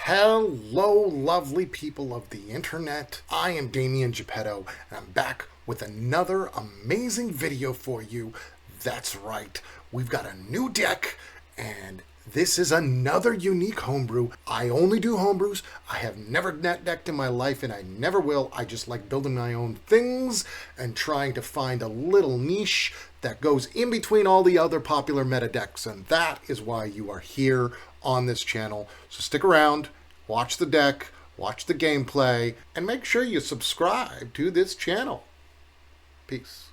Hello, lovely people of the internet. I am Dameon Geppetto, and I'm back with another amazing video for you. That's right, we've got a new deck, and this is another unique homebrew. I only do homebrews. I have never net decked in my life, and I never will. I just like building my own things and trying to find a little niche that goes in between all the other popular meta decks, and that is why you are here on this channel. So stick around, watch the deck, watch the gameplay, and make sure you subscribe to this channel. Peace.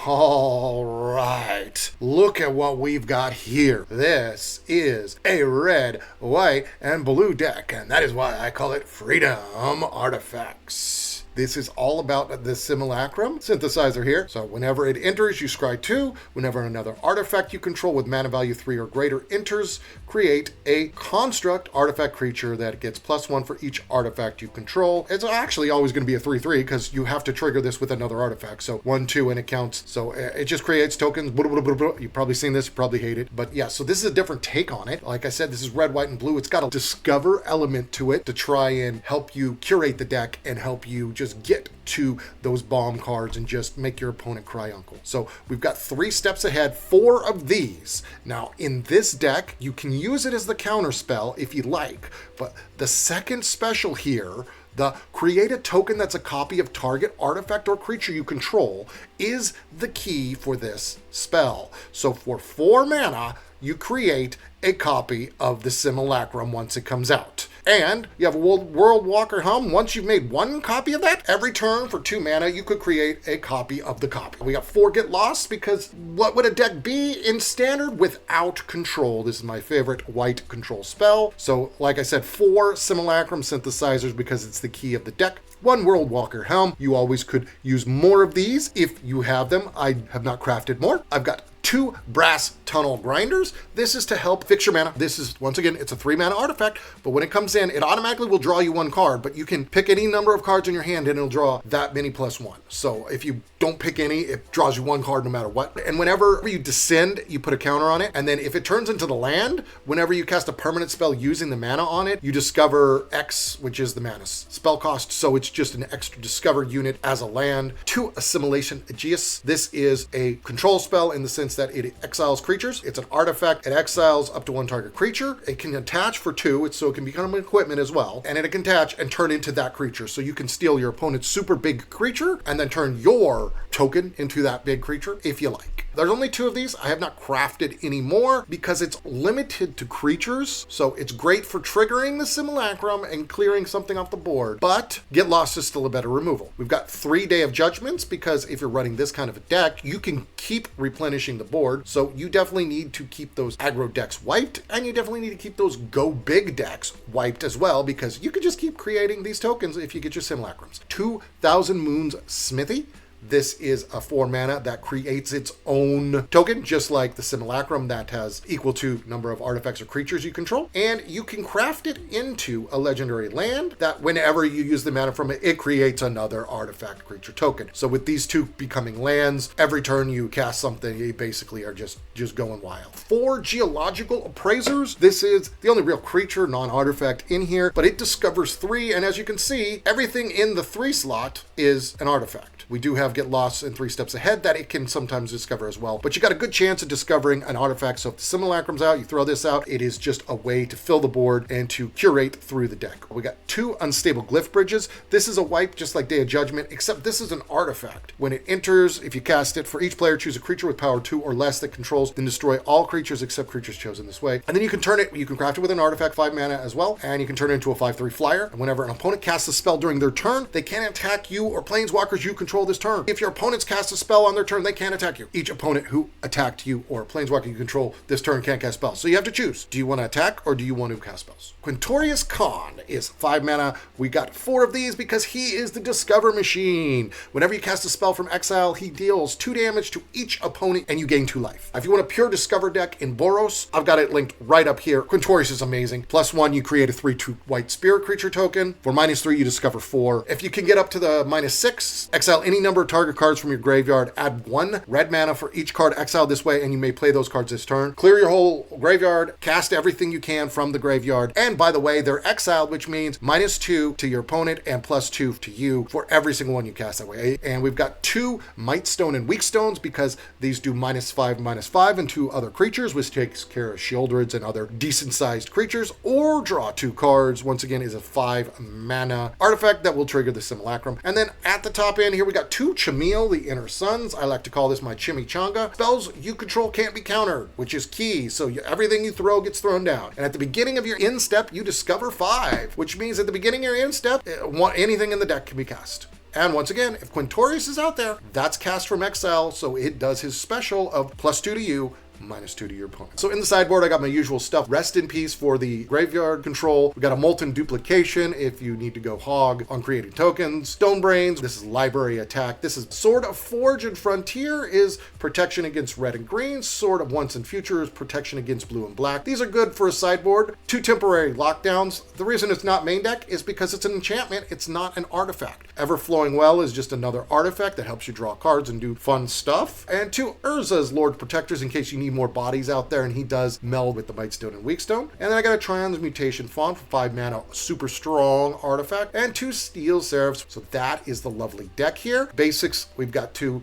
All right, look at what we've got here. This is a red, white, and blue deck, and that is why I call it Freedom Artifacts. This is all about the Similacrum synthesizer here. So whenever it enters, you scry 2. Whenever another artifact you control with mana value 3 or greater enters, create a construct artifact creature that gets +1 for each artifact you control. It's actually always going to be a 3/3 because you have to trigger this with another artifact. So 1, 2, and it counts. So it just creates tokens. You've probably seen this, you probably hate it. But yeah, so this is a different take on it. Like I said, this is red, white, and blue. It's got a discover element to it to try and help you curate the deck and help you just get to those bomb cards and just make your opponent cry uncle. So we've got 3 steps ahead, 4 of these. Now in this deck, you can use it as the counter spell if you like, but the second special here, the create a token that's a copy of target artifact or creature you control, is the key for this spell. So for 4 mana, you create a copy of the Similacrum once it comes out. And you have a World Walker Helm. Once you've made 1 copy of that, every turn for 2 mana, you could create a copy of the copy. We got 4 Get Lost, because what would a deck be in Standard without control? This is my favorite white control spell. So like I said, 4 Similacrum synthesizers because it's the key of the deck. 1 World Walker Helm. You always could use more of these if you have them. I have not crafted more. I've got 2 Brass Tunnel Grinders. This is to help fix your mana. This is, once again, it's a 3 mana artifact, but when it comes in, it automatically will draw you 1 card, but you can pick any number of cards in your hand and it'll draw that many +1. So if you don't pick any, it draws you 1 card no matter what. And whenever you descend, you put a counter on it. And then if it turns into the land, whenever you cast a permanent spell using the mana on it, you discover X, which is the mana spell cost. So it's just an extra discover unit as a land. 2 Assimilation Aegis. This is a control spell in the sense that it exiles creatures. It's an artifact. It exiles up to 1 target creature. It can attach for 2, so it can become an equipment as well. And it can attach and turn into that creature. So you can steal your opponent's super big creature and then turn your token into that big creature if you like. There's only 2 of these. I have not crafted any more because it's limited to creatures. So it's great for triggering the Similacrum and clearing something off the board. But Get Lost is still a better removal. We've got 3 Day of Judgments because if you're running this kind of a deck, you can keep replenishing the board. So you definitely need to keep those aggro decks wiped, and you definitely need to keep those go big decks wiped as well, because you can just keep creating these tokens if you get your Similacrums. 2,000 Moons Smithy. This is a 4 mana that creates its own token, just like the Similacrum that has equal to number of artifacts or creatures you control. And you can craft it into a legendary land that whenever you use the mana from it, it creates another artifact creature token. So with these 2 becoming lands, every turn you cast something, you basically are just going wild. 4 Geological Appraisers. This is the only real creature, non-artifact in here, but it discovers 3. And as you can see, everything in the 3 slot is an artifact. We do have Get Lost in 3 steps ahead that it can sometimes discover as well. But you got a good chance of discovering an artifact. So if the Similacrum's out, you throw this out. It is just a way to fill the board and to curate through the deck. We got 2 Unstable Glyph Bridges. This is a wipe just like Day of Judgment, except this is an artifact. When it enters, if you cast it, for each player choose a creature with power 2 or less that controls, then destroy all creatures except creatures chosen this way. And then you can turn it, you can craft it with an artifact, 5 mana as well, and you can turn it into a 5/3 flyer. And whenever an opponent casts a spell during their turn, they can't attack you or planeswalkers you control this turn turn. If your opponents cast a spell on their turn, they can't attack you. Each opponent who attacked you or planeswalker you control this turn can't cast spells. So you have to choose. Do you want to attack or do you want to cast spells? Quintorius Khan is 5 mana. We got 4 of these because he is the Discover Machine. Whenever you cast a spell from exile, he deals 2 damage to each opponent and you gain 2 life. If you want a pure Discover deck in Boros, I've got it linked right up here. Quintorius is amazing. +1, you create a 3/2 white spirit creature token. For -3, you discover 4. If you can get up to the -6, exile any number of target cards from your graveyard, add 1 red mana for each card exiled this way, and you may play those cards this turn. Clear your whole graveyard, cast everything you can from the graveyard, and by the way, they're exiled, which means -2 to your opponent and +2 to you for every single one you cast that way. And we've got 2 Might Stone and Weak Stones because these do -5/-5 and 2 other creatures, which takes care of Shieldreds and other decent-sized creatures, or draw 2 cards. Once again, is a 5 mana artifact that will trigger the Similacrum. And then at the top end here, we got 2 Chameel, the Inner Suns. I like to call this my chimichanga. Spells you control can't be countered, which is key. So everything you throw gets thrown down. And at the beginning of your end step, you discover 5, which means at the beginning of your end step, anything in the deck can be cast. And once again, if Quintorius is out there, that's cast from exile, so it does his special of +2 to you, -2 to your opponent. So in the sideboard, I got my usual stuff. Rest in Peace for the graveyard control. We got a Molten Duplication if you need to go hog on creating tokens. Stone Brains, this is library attack. This is Sword of Forge and Frontier is protection against red and green. Sword of Once and Future is protection against blue and black. These are good for a sideboard. 2 temporary lockdowns. The reason it's not main deck is because it's an enchantment. It's not an artifact. Everflowing Well is just another artifact that helps you draw cards and do fun stuff. And 2 Urza's Lord Protectors in case you need more bodies out there, and he does meld with the Might Stone and Weak Stone. And then I got a Transmutation Font for 5 mana, super strong artifact, and 2 Steel Seraphs. So that is the lovely deck here. Basics, we've got 2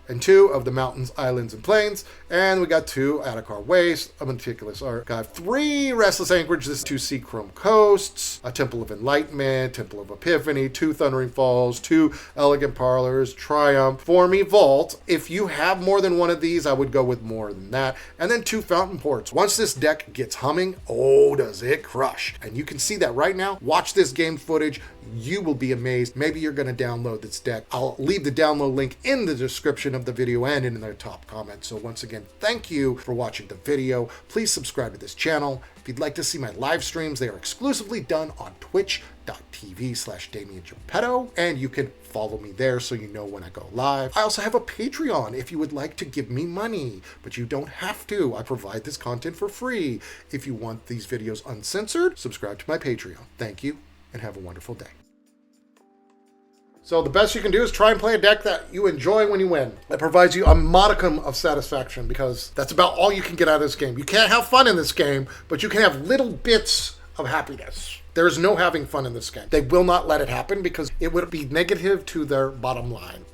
and 2 of the mountains, islands, and plains. And we got 2 Adakar Waste, a Meticulous Archive, 3 Restless Anchorage, this is 2 Seachrome Coasts, a Temple of Enlightenment, Temple of Epiphany, 2 Thundering Falls, 2 Elegant Parlors, Triumph, Formy Vault. If you have more than one of these, I would go with more than that. And then 2 Fountain Ports. Once this deck gets humming, oh, does it crush. And you can see that right now. Watch this game footage. You will be amazed. Maybe you're going to download this deck. I'll leave the download link in the description of the video and in the top comment. So once again, thank you for watching the video. Please subscribe to this channel. If you'd like to see my live streams, they are exclusively done on twitch.tv/Dameon Geppetto, and you can follow me there so you know when I go live. I also have a Patreon if you would like to give me money, but you don't have to. I provide this content for free. If you want these videos uncensored, subscribe to my Patreon. Thank you, and have a wonderful day. So the best you can do is try and play a deck that you enjoy when you win. That provides you a modicum of satisfaction, because that's about all you can get out of this game. You can't have fun in this game, but you can have little bits of happiness. There is no having fun in this game. They will not let it happen because it would be negative to their bottom line.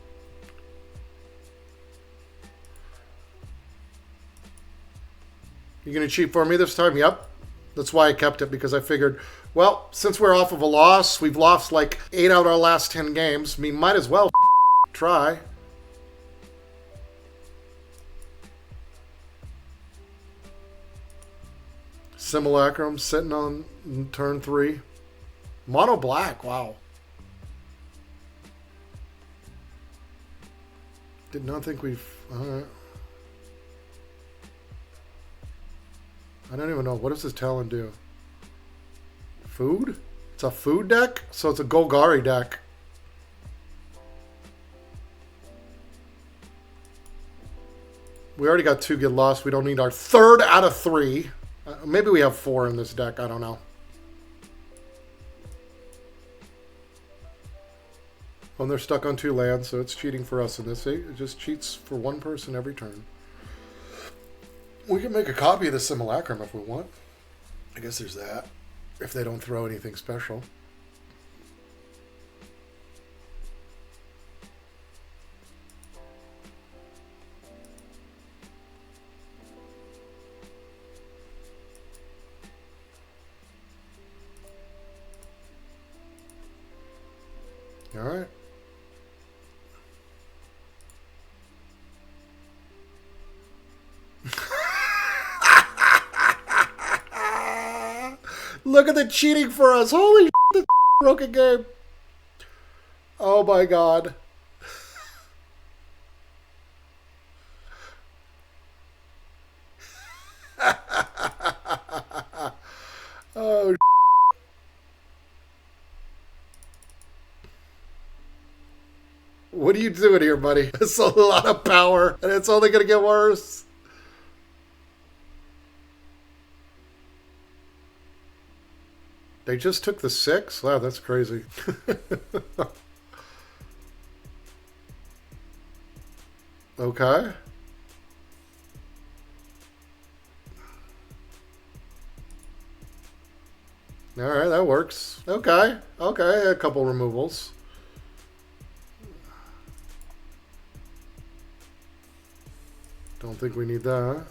You gonna cheat for me this time? Yep. That's why I kept it, because I figured, well, since we're off of a loss, we've lost like 8 out of our last 10 games. We might as well try. Similacrum sitting on turn 3. Mono black, wow. Did not think we've... Alright. I don't even know. What does this talent do? Food? It's a food deck? So it's a Golgari deck. We already got 2 get lost. We don't need our 3rd out of 3. Maybe we have 4 in this deck. I don't know. Well, they're stuck on 2 lands, so it's cheating for us in this. It just cheats for 1 person every turn. We can make a copy of the Similacrum if we want. I guess there's that. If they don't throw anything special. All right. Look at the cheating for us. Holy shit, this broken game. Oh my god. Oh, what are you doing here, buddy? It's a lot of power, and it's only going to get worse. They just took the 6? Wow, that's crazy. Okay. Alright, that works. Okay. Okay, a couple removals. Don't think we need that.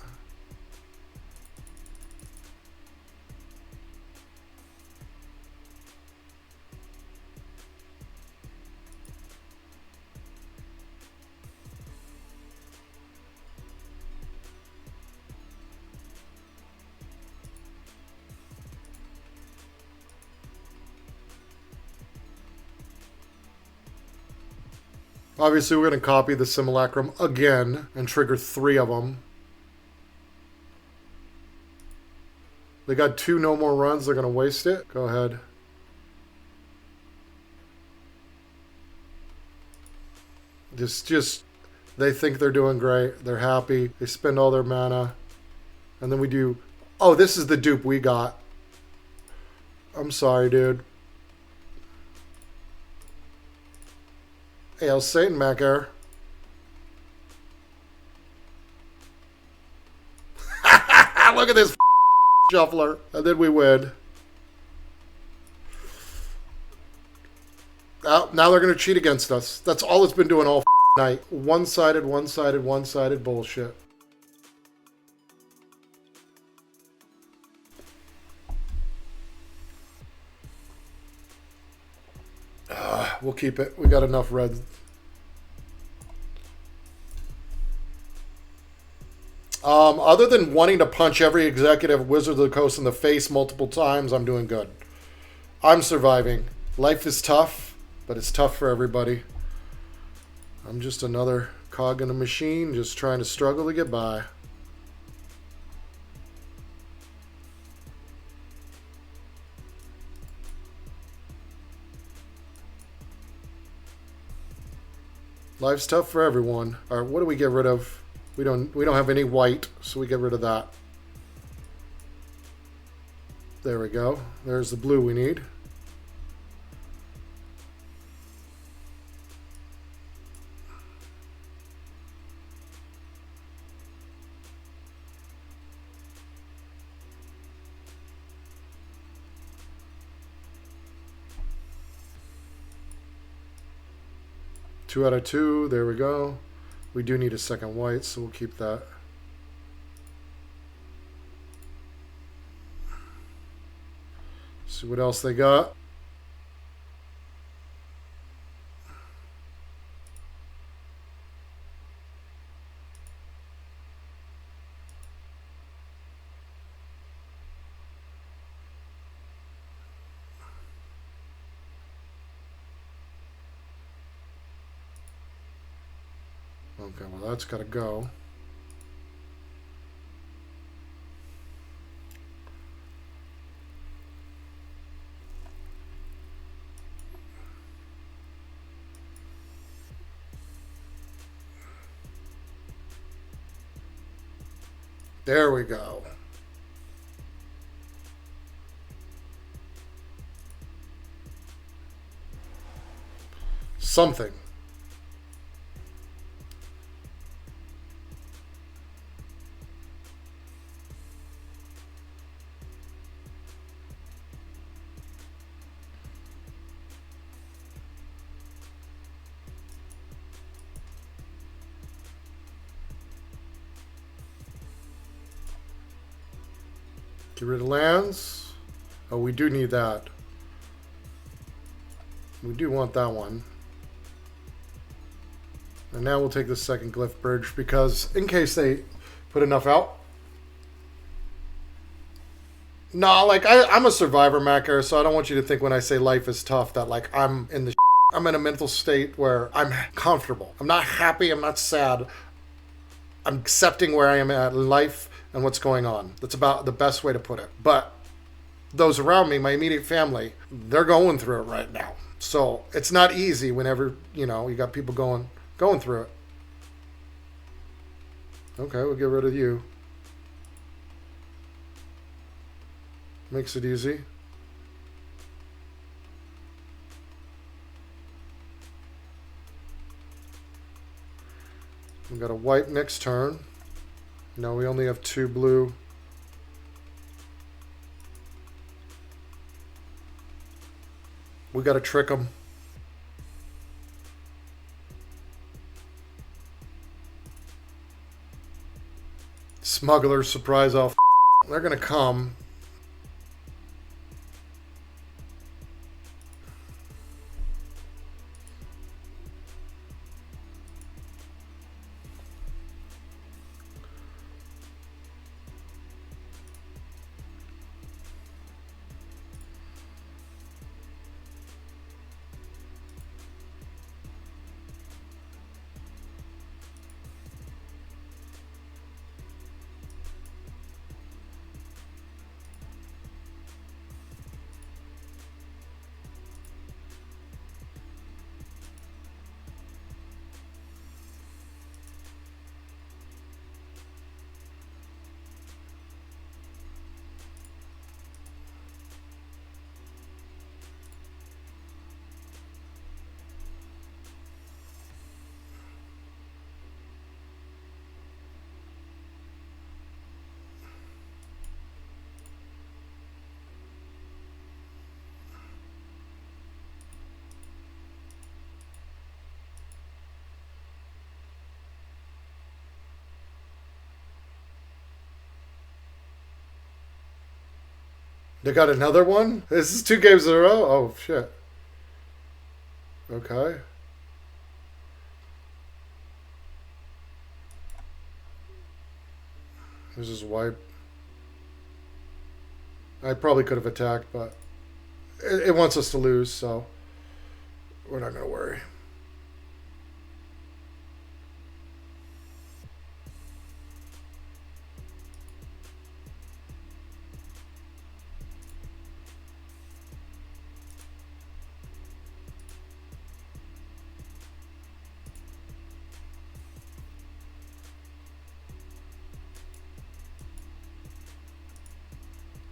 Obviously, we're going to copy the Similacrum again and trigger 3 of them. They got 2 no more runs. They're going to waste it. Go ahead. Just, they think they're doing great. They're happy. They spend all their mana. And then we do... Oh, this is the dupe we got. I'm sorry, dude. Hey, how's Satan back there? Look at this shuffler. And then we win. Oh, now they're going to cheat against us. That's all it's been doing all night. One-sided, one-sided, one-sided bullshit. We'll keep it. We got enough red. Other than wanting to punch every executive Wizard of the Coast in the face multiple times, I'm doing good. I'm surviving. Life is tough, but it's tough for everybody. I'm just another cog in a machine, just trying to struggle to get by. Life's tough for everyone. All right, what do we get rid of? We don't have any white, so we get rid of that. There we go. There's the blue we need. Two out of 2. There we go. We do need a second white, so we'll keep that. See what else they got. Okay, well that's got to go. There we go. Something. Get rid of lands. Oh, we do need that. We do want that one. And now we'll take the second Glyph Bridge because in case they put enough out. No, like I'm a survivor macker, so I don't want you to think when I say life is tough that like I'm in the I'm in a mental state where I'm comfortable. I'm not happy, I'm not sad. I'm accepting where I am at in life and what's going on. That's about the best way to put it. But those around me, my immediate family, they're going through it right now. So it's not easy whenever, you got people going through it. Okay, we'll get rid of you. Makes it easy. We got a white next turn. No, we only have 2 blue. We got to trick them. Smuggler, surprise off. They're going to come. They got another one? This is 2 games in a row? Oh, shit. Okay. This is wipe. I probably could have attacked, but it wants us to lose, so we're not going to worry.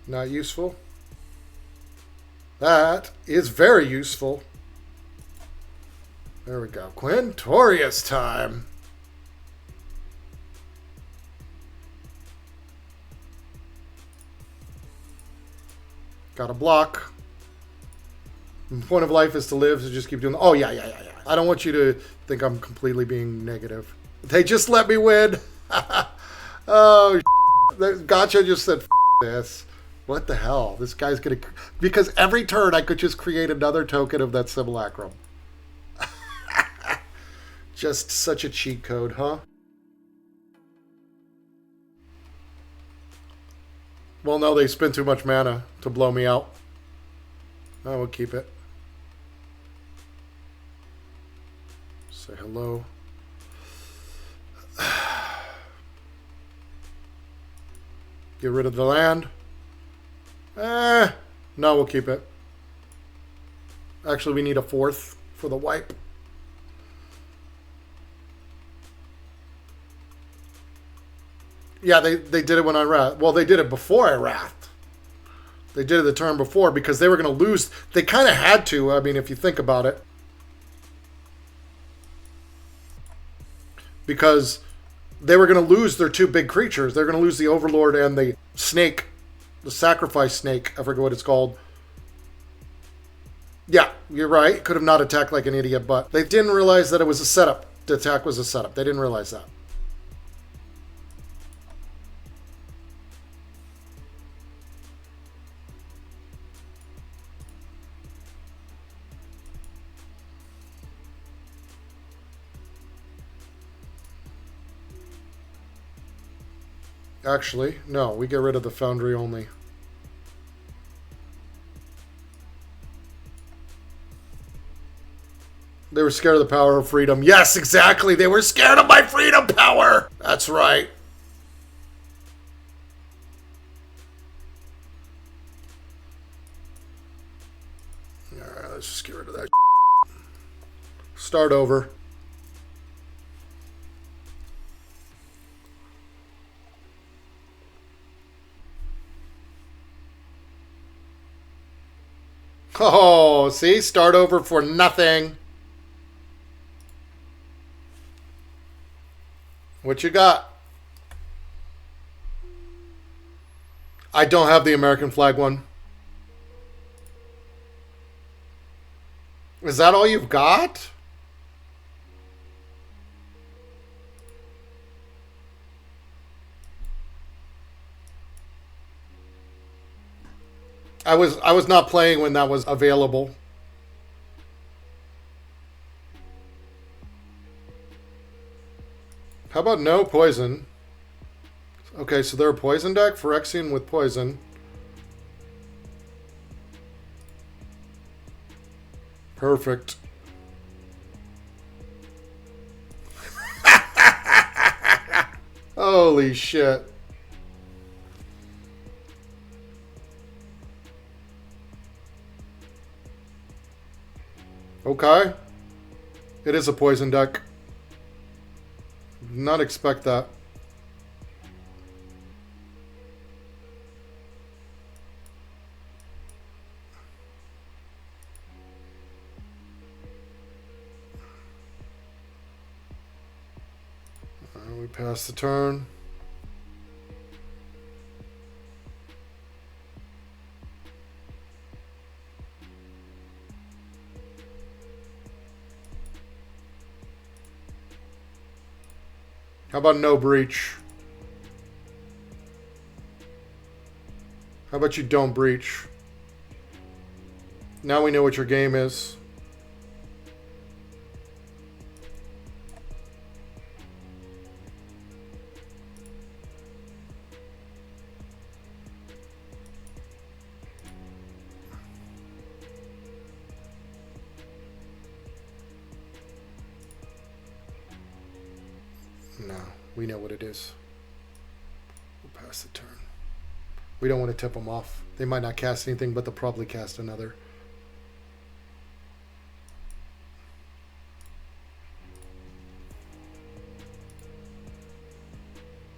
Not useful. That is very useful. There we go. Quintorius time. Got a block. The point of life is to live, so just keep doing. Oh, yeah. I don't want you to think I'm completely being negative. They just let me win. Oh, Gotcha just said this. What the hell? This guy's going to... Because every turn I could just create another token of that Similacrum. Just such a cheat code, huh? Well, no, they spent too much mana to blow me out. I will keep it. Say hello. Get rid of the land. No, we'll keep it. Actually, we need a 4th for the wipe. Yeah, they did it when I wrath. Well, they did it before I wrathed. They did it the turn before because they were going to lose. They kind of had to, I mean, if you think about it. Because they were going to lose their 2 big creatures. They're going to lose the Overlord and the snake. The sacrifice snake. I forget what it's called. Yeah, you're right. Could have not attacked like an idiot, but they didn't realize that it was a setup. The attack was a setup. They didn't realize that. Actually, no, we get rid of the Foundry only. They were scared of the power of freedom. Yes, exactly. They were scared of my freedom power. That's right. let's just get rid of that. Start over. Oh, see? Start over for nothing. What you got? I don't have the American flag one. Is that all you've got? I was not playing when that was available. How about no poison? Okay, so they're a poison deck. Phyrexian with poison. Perfect. Holy shit. Okay. It is a poison deck. Did not expect that. We pass the turn. How about no breach? How about you don't breach? Now we know what your game is. No, we know what it is. We'll pass the turn. We don't want to tip them off. They might not cast anything, but they'll probably cast another.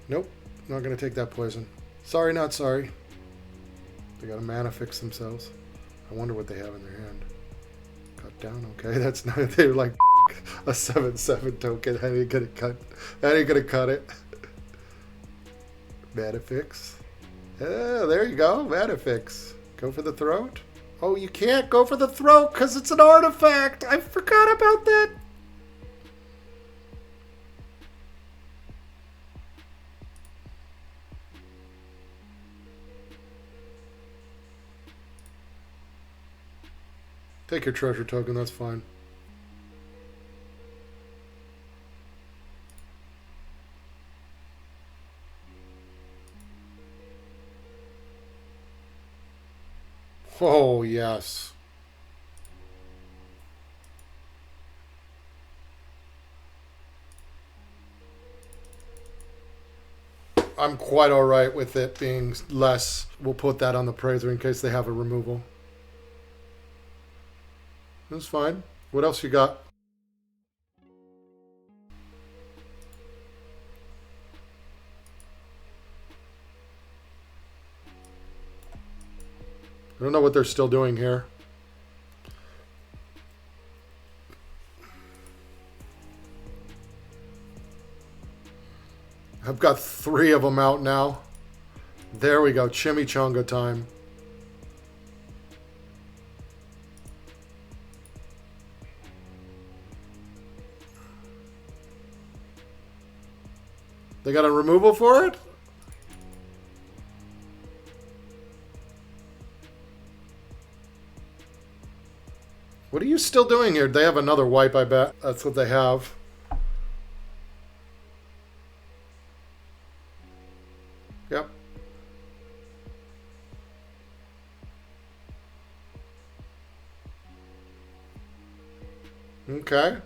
Nope, not going to take that poison. Sorry, not sorry. They got a mana fix themselves. I wonder what they have in their hand. Cut down, okay. That's not, they're like a 7/7 token. How are you gonna cut? How are you gonna cut it? Mana fix. Yeah, there you go. Mana fix. Go for the throat. Oh, you can't go for the throat because it's an artifact. I forgot about that. Take your treasure token, that's fine. Oh, yes. I'm quite alright with it being less. We'll put that on the Praiser in case they have a removal. That's fine. What else you got? I don't know what they're still doing here. I've got 3 of them out now. There we go. Chimichanga time. They got a removal for it? What are you still doing here? They have another wipe, I bet. That's what they have. Yep. Okay.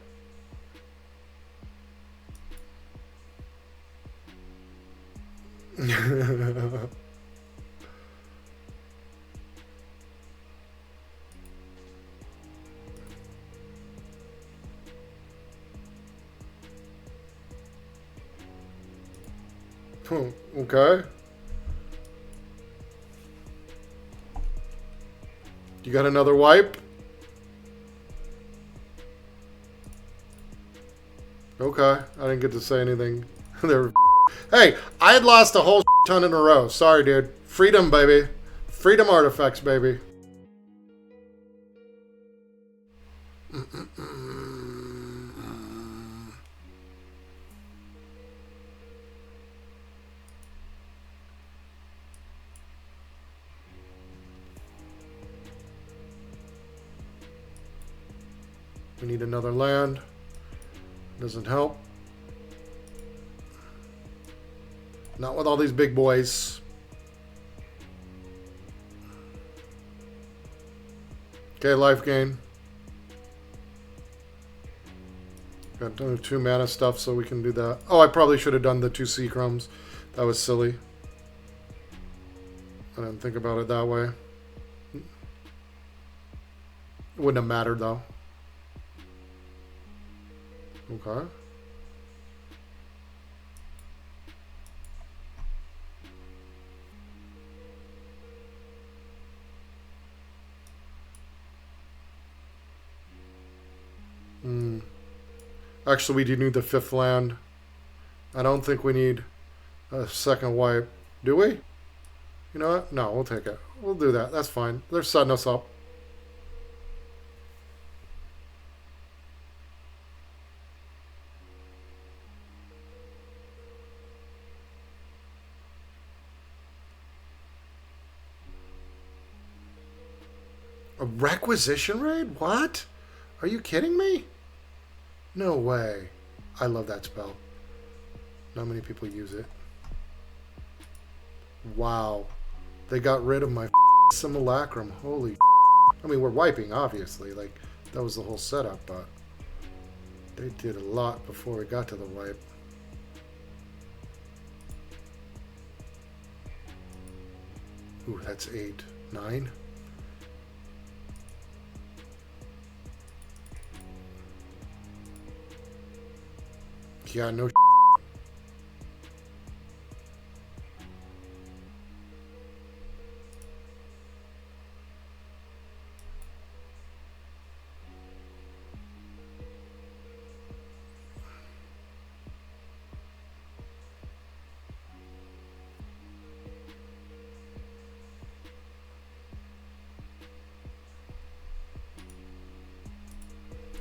Okay. You got another wipe? Okay. I didn't get to say anything. There. Hey, I had lost a whole ton in a row. Sorry, dude. Freedom, baby. Freedom artifacts, baby. We need another land. Doesn't help. Not with all these big boys. Okay, life gain. Got 2 mana stuff, so we can do that. Oh, I probably should have done the 2 Seacrums. That was silly. I didn't think about it that way. It wouldn't have mattered, though. Okay. Actually, we do need the 5th land. I don't think we need a second wipe. Do we? You know what? No, we'll take it. We'll do that. That's fine. They're setting us up. A requisition raid? What? Are you kidding me? No way. I love that spell. Not many people use it. Wow. They got rid of my Similacrum. Holy I mean, we're wiping, obviously. Like, that was the whole setup, but they did a lot before we got to the wipe. Ooh, that's 8. 9. Yeah, no.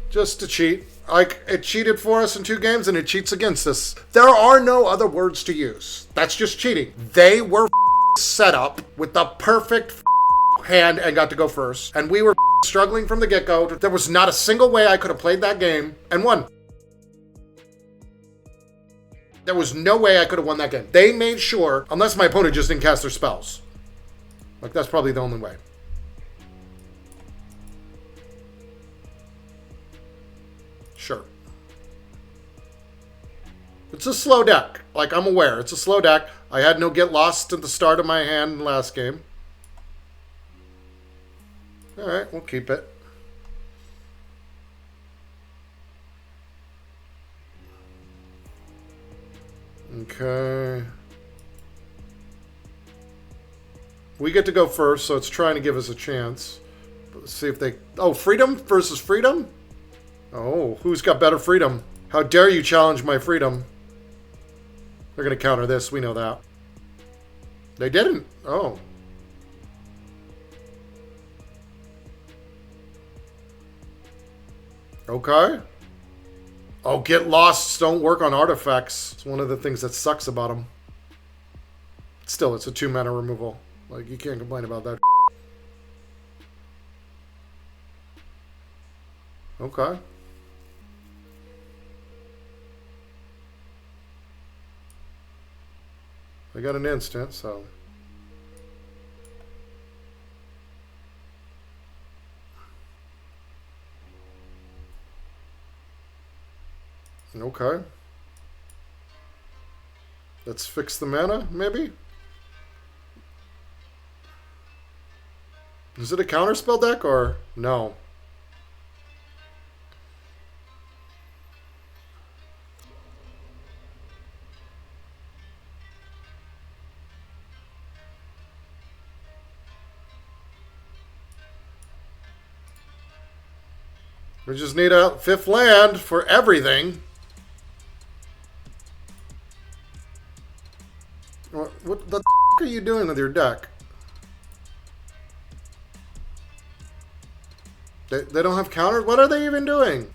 Just to cheat. Like, it cheated for us in 2 games and it cheats against us. There are no other words to use. That's just cheating. They were set up with the perfect hand and got to go first. And we were struggling from the get-go. There was not a single way I could have played that game and won. There was no way I could have won that game. They made sure, unless my opponent just didn't cast their spells. Like, that's probably the only way. Sure. It's a slow deck. Like, I'm aware. It's a slow deck. I had no get lost at the start of my hand last game. Alright, we'll keep it. Okay. We get to go first, so it's trying to give us a chance. Let's see if they... Oh, freedom versus freedom? Oh, who's got better freedom? How dare you challenge my freedom? They're going to counter this. We know that. They didn't. Oh. Okay. Oh, get lost. Don't work on artifacts. It's one of the things that sucks about them. Still, it's a 2 mana removal. Like, you can't complain about that. Okay. I got an instant, so... Okay. Let's fix the mana, maybe? Is it a counterspell deck, or... No. We just need a 5th land for everything. What the f*** are you doing with your deck? They don't have counters? What are they even doing?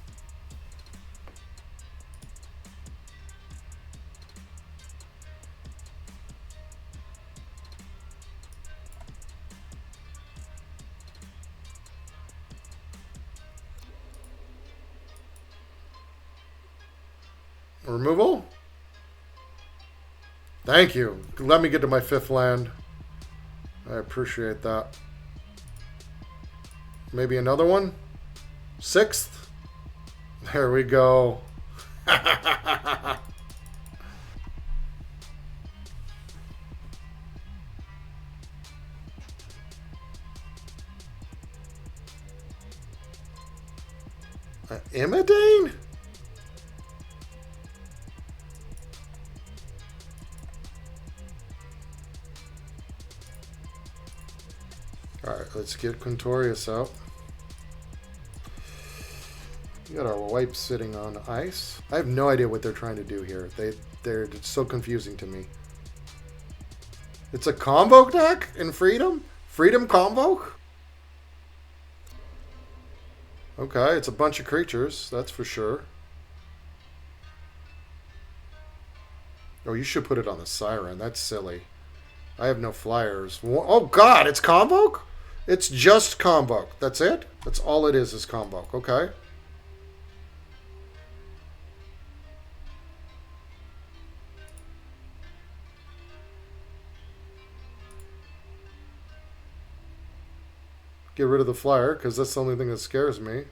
Removal? Thank you. Let me get to my 5th land. I appreciate that. Maybe another one? 6th? There we go. Imidane? Alright, let's get Quintorius out. We got our wipe sitting on ice. I have no idea what they're trying to do here. They're so confusing to me. It's a Convoke deck in Freedom? Freedom Convoke? Okay, it's a bunch of creatures, that's for sure. Oh, you should put it on the Siren. That's silly. I have no flyers. Oh, God, it's Convoke? It's just Convoke. That's it? That's all it is Convoke. Okay. Get rid of the flyer, because that's the only thing that scares me.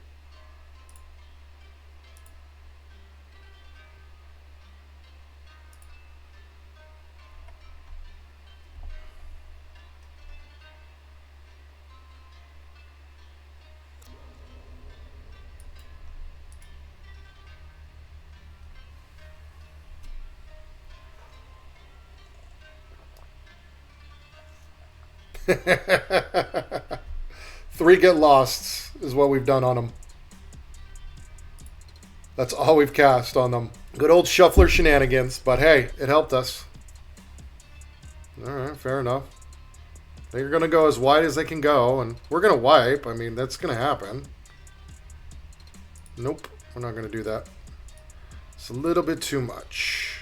Three get lost is what we've done on them. That's all we've cast on them. Good old shuffler shenanigans, but hey, it helped us. Alright, fair enough. They're going to go as wide as they can go, and we're going to wipe. I mean, that's going to happen. Nope, we're not going to do that. It's a little bit too much.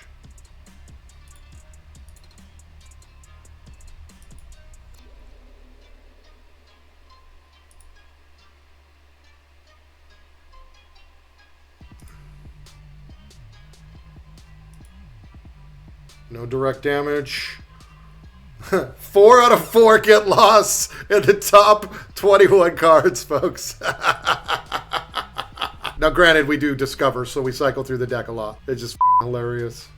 No direct damage. 4 out of 4 get lost in the top 21 cards, folks. Now, granted, we do discover, so we cycle through the deck a lot. It's just hilarious.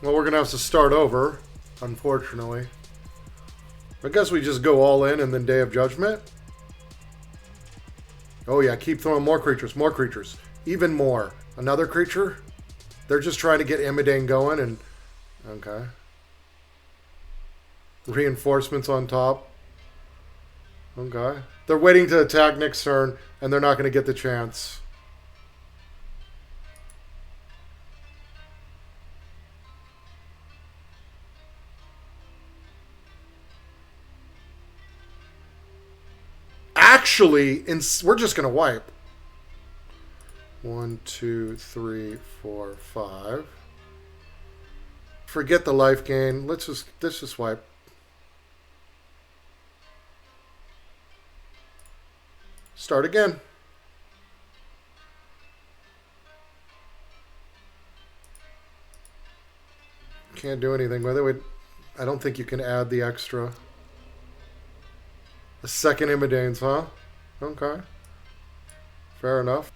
Well, we're going to have to start over, unfortunately. I guess we just go all in and then Day of Judgment. Oh yeah, keep throwing more creatures, more creatures. Even more. Another creature? They're just trying to get Imidane going and... Okay. Reinforcements on top. Okay. They're waiting to attack next turn and they're not going to get the chance. Actually, we're just going to wipe. 1, 2, 3, 4, 5. Forget the life gain. Let's just wipe. Start again. Can't do anything with it. I don't think you can add the extra. The second Imidanes, huh? Okay. Fair enough.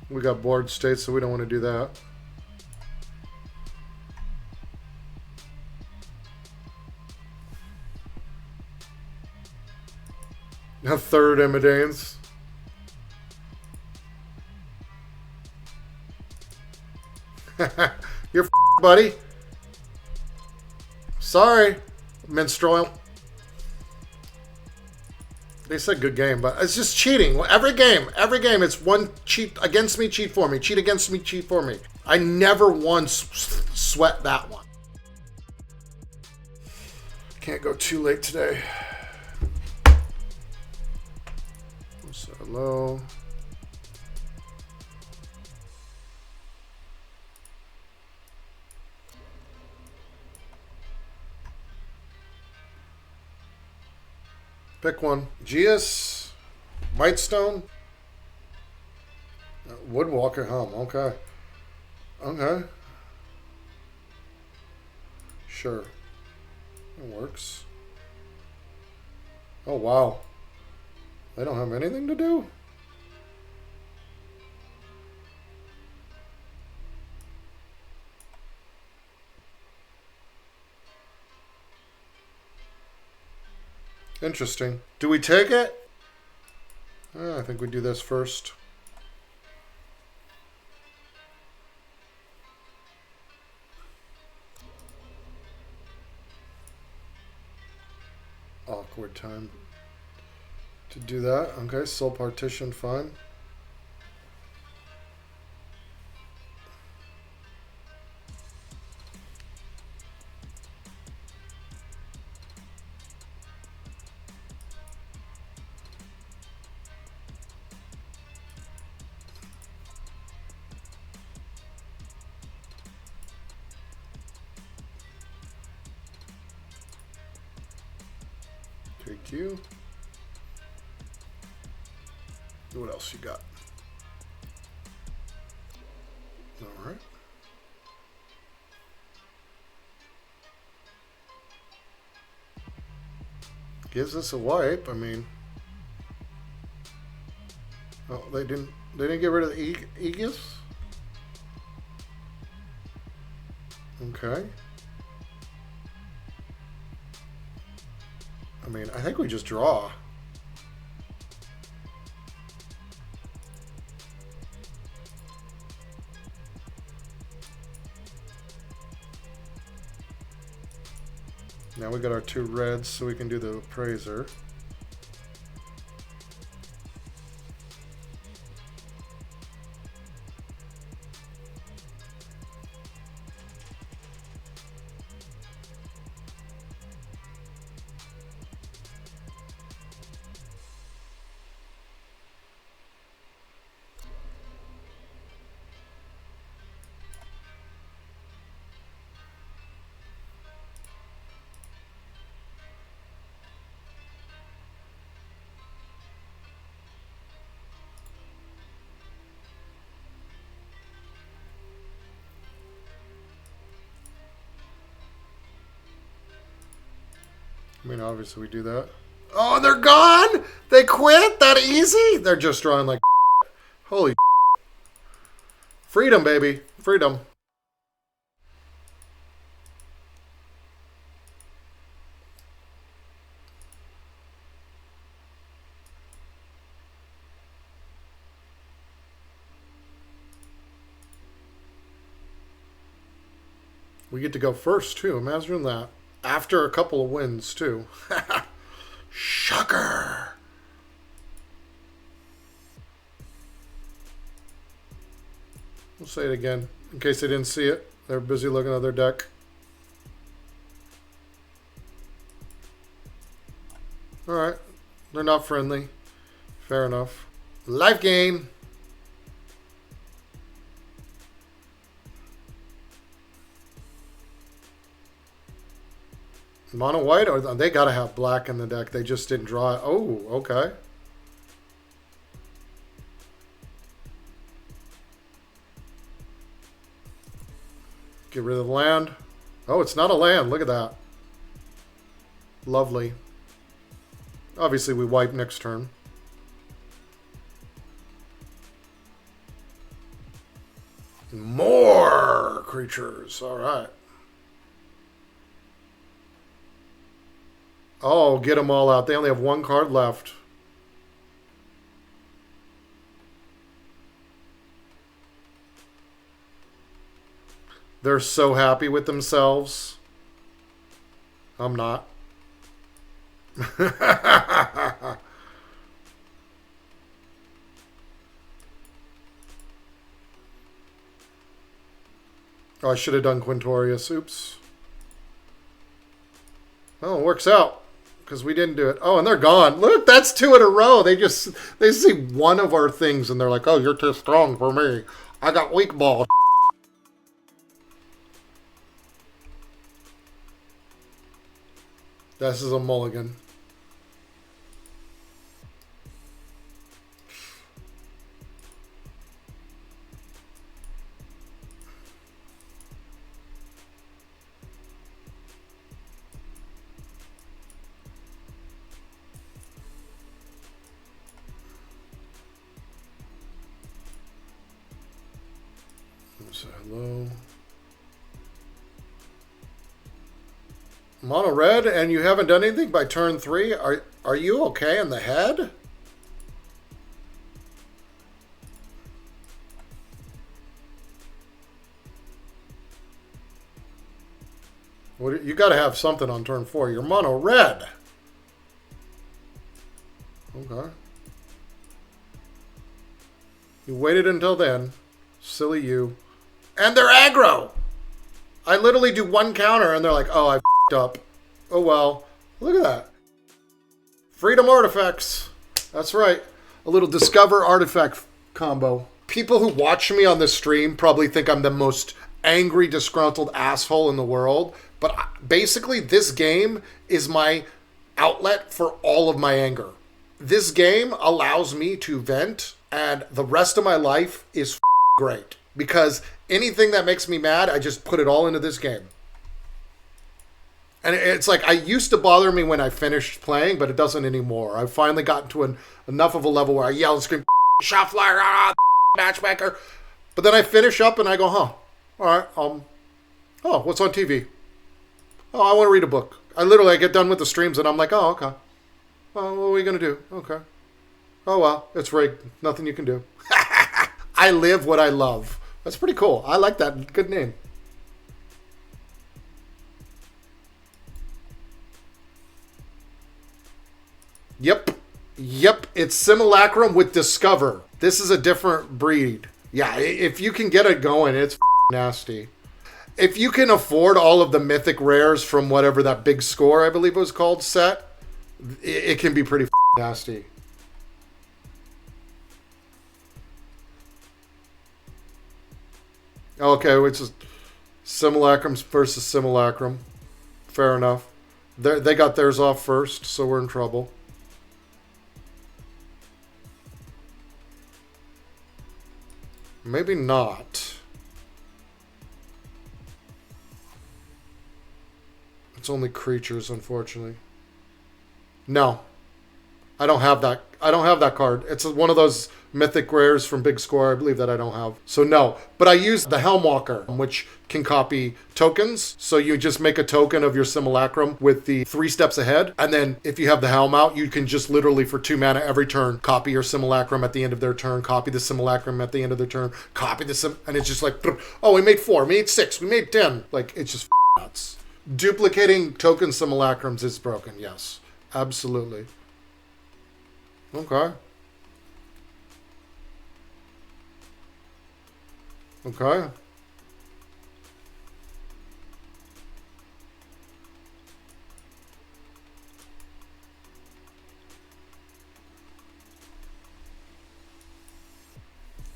We got board states, so we don't want to do that. A third Imidanes. You're buddy. Sorry, Minstrel. They said good game, but it's just cheating. Every game, it's one cheat against me, cheat for me. Cheat against me, cheat for me. I never once sweat that one. Can't go too late today. So low. Pick one. Geas, Whitestone, Woodwalker Helm. Okay. Okay. Sure. It works. Oh, wow. They don't have anything to do? Interesting. Do we take it? I think we do this first. Awkward time to do that. Okay, soul partition, fine. Take you. What else you got? All right. Gives us a wipe. I mean, oh, they didn't get rid of the Aegis. Okay. I mean, I think we just draw. Now we got our two reds, so we can do the appraiser. I mean, obviously we do that. Oh, they're gone? They quit? That easy? They're just drawing like holy freedom, baby. Freedom. We get to go first, too. Imagine that. After a couple of wins, too. Shocker! We'll say it again, in case they didn't see it. They're busy looking at their deck. Alright. They're not friendly. Fair enough. Lifegain! Mono white, or they gotta have black in the deck. They just didn't draw it. Oh, okay. Get rid of the land. Oh, it's not a land. Look at that. Lovely. Obviously, we wipe next turn. More creatures. All right. Oh, get them all out. They only have one card left. They're so happy with themselves. I'm not. Oh, I should have done Quintorius. Oops. Oh, it works out. Because we didn't do it. Oh, and they're gone. Look, that's 2 in a row. They see one of our things and they're like, oh, you're too strong for me. I got weak ball. This is a mulligan. Say hello. Mono red, and you haven't done anything by turn 3? Are you okay in the head? What, you got to have something on turn 4. You're mono red. Okay. You waited until then. Silly you. And they're aggro! I literally do one counter and they're like, oh, I f***ed up. Oh well. Look at that. Freedom artifacts. That's right. A little discover artifact combo. People who watch me on the stream probably think I'm the most angry, disgruntled asshole in the world. But basically, this game is my outlet for all of my anger. This game allows me to vent, and the rest of my life is great. Because anything that makes me mad, I just put it all into this game. And it's like, I used to bother me when I finished playing, but it doesn't anymore. I've finally gotten to enough of a level where I yell and scream, shot flyer, matchmaker. But then I finish up and I go, huh, all right, oh, what's on TV? Oh, I want to read a book. I get done with the streams and I'm like, oh, okay. Well, what are we going to do? Okay. Oh, well, it's rigged. Nothing you can do. I live what I love. That's pretty cool. I like that. Good name. Yep. It's Similacrum with Discover. This is a different breed. Yeah, if you can get it going, it's nasty. If you can afford all of the mythic rares from whatever that big score, I believe it was called, set, it can be pretty nasty. Okay, which is Simulacrum versus Similacrum. Fair enough. They got theirs off first, so we're in trouble. Maybe not. It's only creatures, unfortunately. No. I don't have that. I don't have that card. It's one of those mythic rares from Big Score, I believe, that I don't have. So no. But I use the Helmwalker, which can copy tokens. So you just make a token of your Simulacrum with the 3 steps ahead. And then if you have the Helm out, you can just literally for 2 mana every turn, copy your Simulacrum at the end of their turn, copy the Simulacrum at the end of their turn, copy the and it's just like, oh, we made 4, we made 6, we made 10. Like, it's just nuts. Duplicating token Simulacrums is broken, yes. Absolutely. Okay. Okay.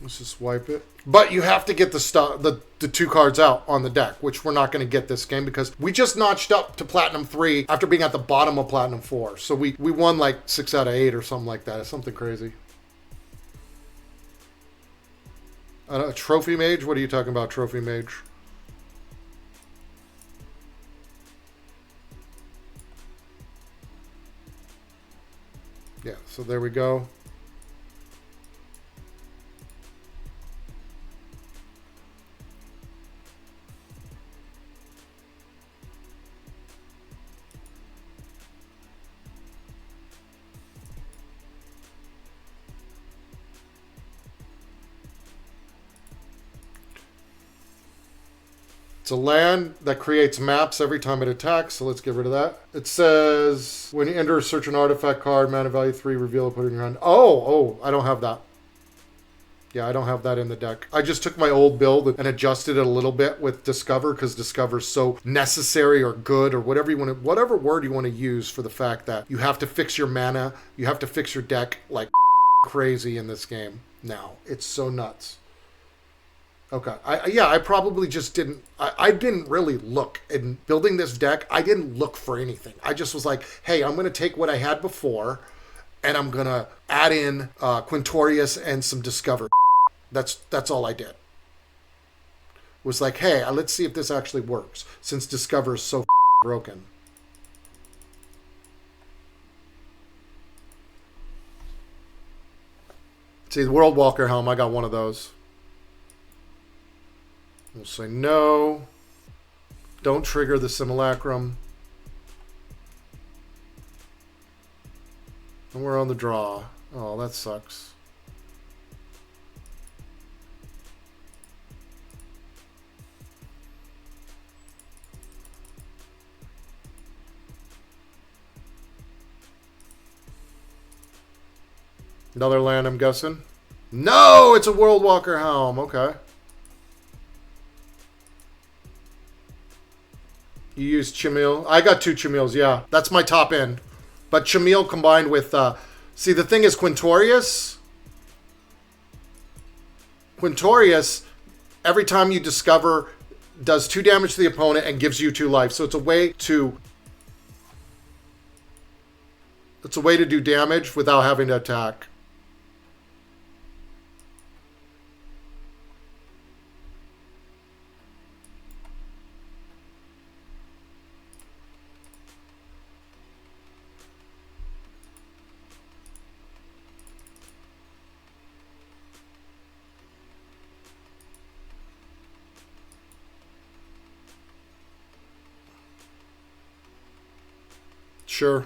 Let's just wipe it. But you have to get the 2 cards out on the deck, which we're not going to get this game because we just notched up to Platinum 3 after being at the bottom of Platinum 4. So we won like 6 out of 8 or something like that. It's something crazy. A Trophy Mage? What are you talking about, Trophy Mage? Yeah, so there we go. It's a land that creates maps every time it attacks, so let's get rid of that. It says, when you enter, search an artifact card, mana value 3, reveal it, put it in your hand. Oh, I don't have that. Yeah, I don't have that in the deck. I just took my old build and adjusted it a little bit with Discover, because Discover's so necessary or good or whatever you want to, whatever word you want to use for the fact that you have to fix your mana, you have to fix your deck like crazy in this game now. It's so nuts. Okay, I probably just didn't, I didn't really look. In building this deck, I didn't look for anything. I just was like, hey, I'm going to take what I had before, and I'm going to add in Quintorius and some Discover. That's all I did. Was like, hey, let's see if this actually works, since Discover is so broken. See, the World Walker Helm, I got one of those. We'll say no. Don't trigger the Similacrum. And we're on the draw. Oh, that sucks. Another land, I'm guessing. No, it's a World Walker Helm. Okay. You used Chamil. I got 2 Chamils, yeah. That's my top end. But Chamil combined with... see, the thing is Quintorius, every time you discover, does 2 damage to the opponent and gives you 2 life. So it's a way to... It's a way to do damage without having to attack. Sure.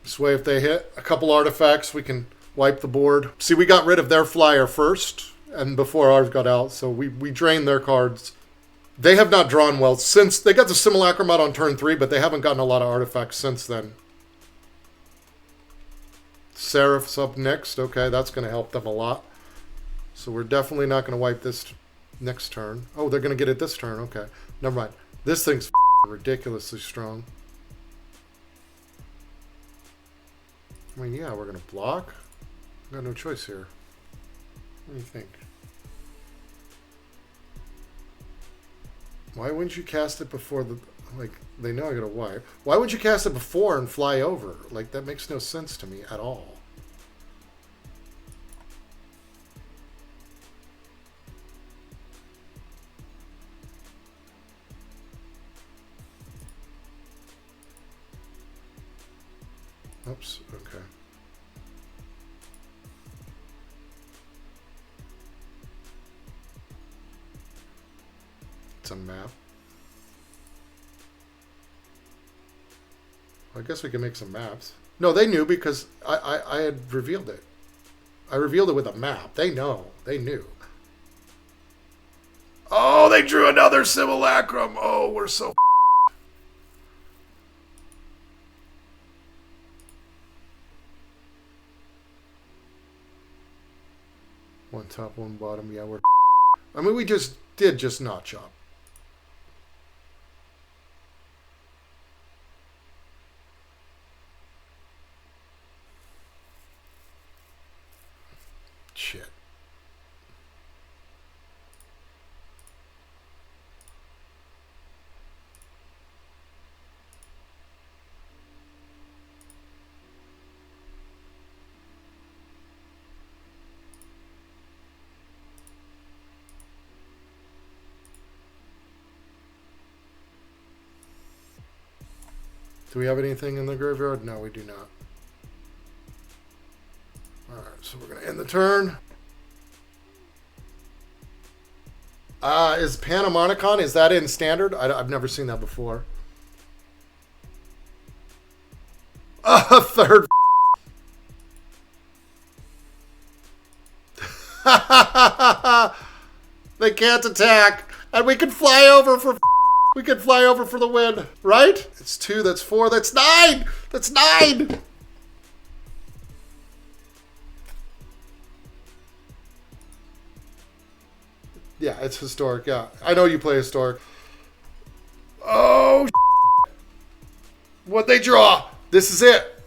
This way, if they hit a couple artifacts, we can wipe the board. See, we got rid of their flyer first, and before ours got out, so we drained their cards. They have not drawn well since... They got the Simulacrum out on turn 3, but they haven't gotten a lot of artifacts since then. Seraph's up next. Okay, that's going to help them a lot. So we're definitely not going to wipe this next turn. Oh, they're going to get it this turn. Okay, never mind. This thing's ridiculously strong. I mean, yeah, we're going to block. We've got no choice here. What do you think? Why wouldn't you cast it before the... Like, they know I got to wipe. Why would you cast it before and fly over? Like, that makes no sense to me at all. Oops, okay. It's a map. I guess we can make some maps. No, they knew because I had revealed it. I revealed it with a map. They know. They knew. Oh, they drew another Simulacrum. Oh, we're so... One top, one bottom. Yeah, we're... I mean, we just did just not chop. Shit. Do we have anything in the graveyard? No, we do not. Alright, so we're going to end the turn. Is Panamonicon, is that in Standard? I've never seen that before. Third. They can't attack. And we can fly over for... We can fly over for the win, right? It's 2, that's 4, that's 9! That's 9! Yeah, it's historic, yeah. I know you play historic. Oh, what'd they draw? This is it.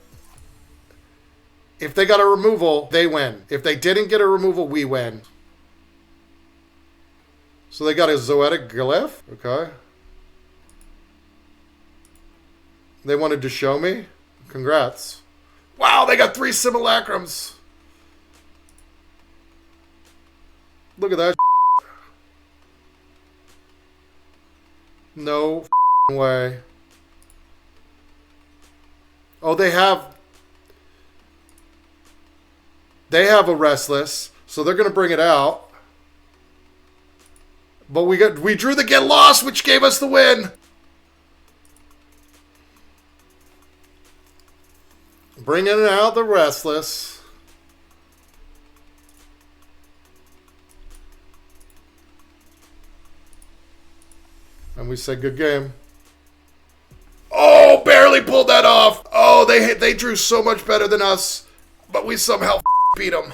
If they got a removal, they win. If they didn't get a removal, we win. So they got a Zoetic Glyph? Okay. They wanted to show me? Congrats. Wow, they got 3 Similacrums. Look at that. No way. Oh, they have a Restless, so they're gonna bring it out. But we drew the Get Lost, which gave us the win. Bringing out the Restless. And we said good game. Oh, barely pulled that off. Oh, they drew so much better than us, but we somehow beat them.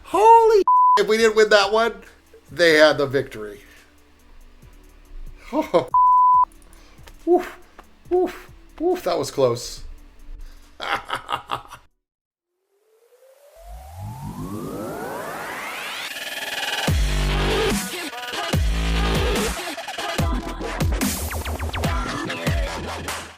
Holy if we didn't win that one, they had the victory. Oh. Oof, oof, oof, that was close.